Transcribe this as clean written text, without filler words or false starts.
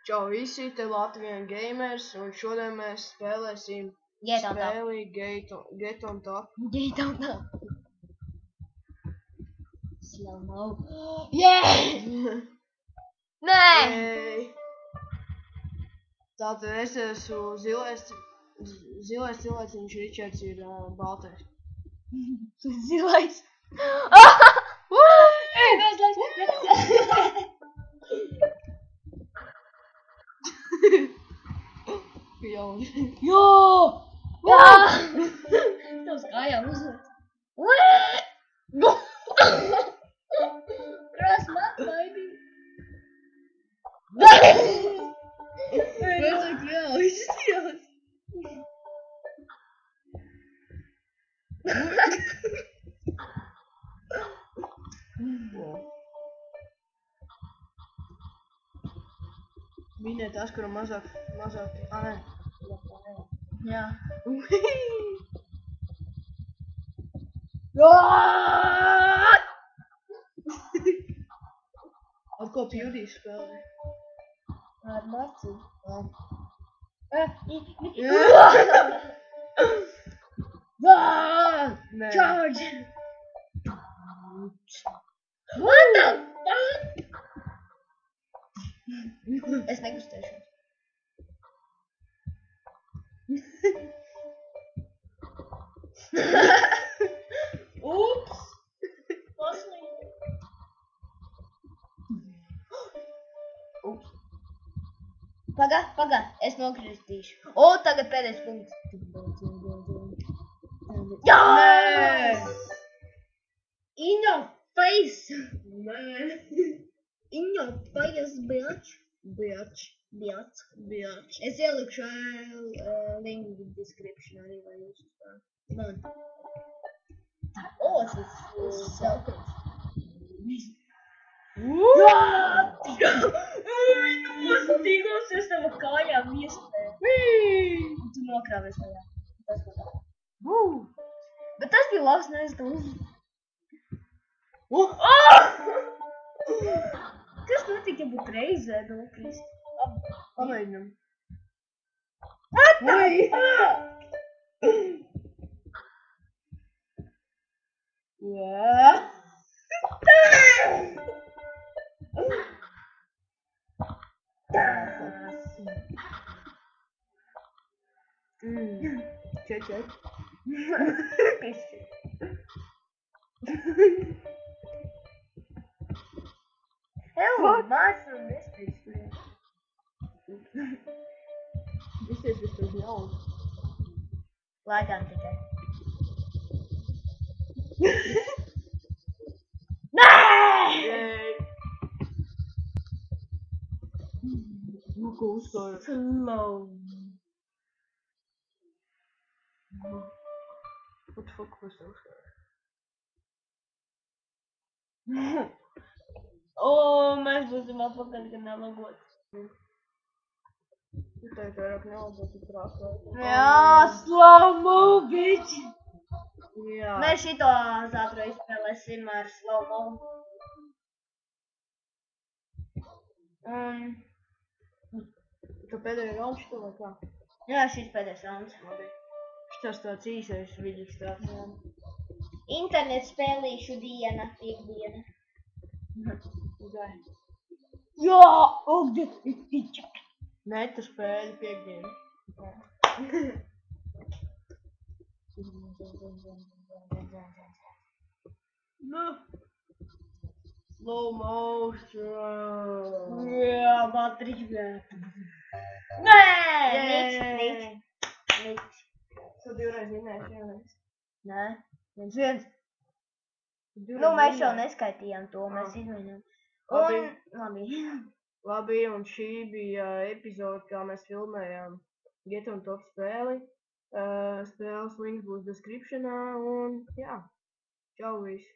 Čau visi, te Latvian Gamers, un šodien mēs spēlēsim spēli Get on Top. Get on Top. Slow mo. Yeah! Nē! Jej. Tātad es esmu zilais cilvēciņš, Ričards ir baltais. Zilais. Jo! Jā! Tavs kājām uzvēc. Cross my baby. Vajadzēja jau izstījās. Minē tās, kuru mazāk, nē. Jā. Ar ko Pjūdīs spēlē? Ar Marci. Nē. Charge! What the fuck? Es nekustēšos. Ups! Paslīd. Ups. Paga, es nokristīšu. O, tagad pēdējais punkts. Jā! Nē! In your face! Nē. In your face, bitch! Biatch. Bitch. Es ielikšu linku description arī, lai jūs uzspēr. Man. O, tas saukrits. Nostīgos es tava kājām iespēju. Tu nokrāvies tajā. Bet tas bija labs, nevis tu Kas notika, ja būtu reizē nokrist? Pamēģinam. What the fuck? Jā. Čet. Hello, māca un nespēj. Visies vispēc ļaun. Laikam tikai. Nē! Jej. Nu, ko uzstāju? Slow. What the fuck was that uzstāju? Mēs būsim atpakaļ, kad nelagots. Tu teikt vairāk nelabot, tu prātā. Jā, slow mo, bitch! Jā. Mēs šito zātru izspēlēsim ar slow mo. Tu pēdējo raundu šito vai kā? Jā, šis pēdējais rauns. Labi. Šitas tāds īsais viļņš tāds. Internet spēlīšu diena, piekdiena. Gai. Jā, ičak. Neta spēļu piekdienu. Nu. Slow motion. Jā, batriņa. Nē, niks. Tu divreiz vinēji vienreiz. Nē, viens. Tu divreiz Nu, mēs jau vinēji. neskaitījām to, mēs izmēģinām. Labi. Labi, un šī bija epizode, kā mēs filmējām Get on Top spēli. Spēles links būs descriptionā, un jā. Čau visi.